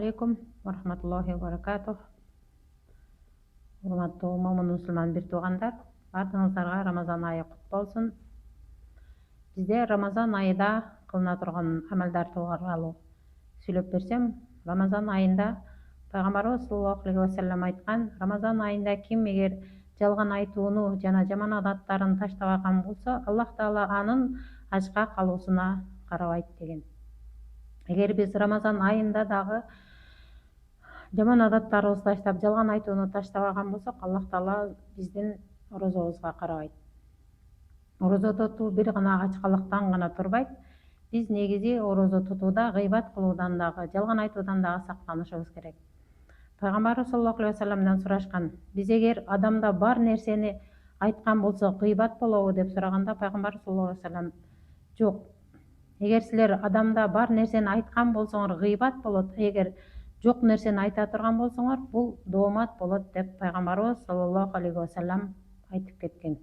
алейкум ва рахматуллахи ва баракатух. Урматтуу момун мусулман бир туугандар, баардыгыңыздарга Рамазан айы кут болсун. Бизде Рамазан айында кылына турган амалдар тууралуу сүйлөп берсем, Рамазан айында пайгамбарыбыз саллаллаху алейхи ва саллям айткан, Рамазан айында ким эгер жалган айтууну жана жаман адаттарын таштабаган болсо, Аллах Таала анын ачка калуусуна карабайт деген. Эгер биз Рамазан айында дагы жаман адаттарыбызды таштап, жалган айтууну таштабаган болсок, Аллах Таала биздин орозобузга карабайт. Орозо тутуу бир гана ачкалыктан гана турбайт. Биз негизи орозо тутууда гыйбат кылуудан дагы, жалган айтуудан дагы сактанышыбыз керек. Пайгамбарыбыз саллаллаху алейхи ва салламдан сурашкан, биз эгер адамда бар нерсени айткан болсок, гыйбат болобу деп сураганда, пайгамбарыбыз саллаллаху алейхи ва саллям жок. Эгер силер адамда бар нерсени айткан болсоңор гыйбат болот, эгер жок нерсени айта турган болсоңор бул доомат болот деп пайгамбарыбыз саллаллаху алейхи ва саллям айтып кеткен.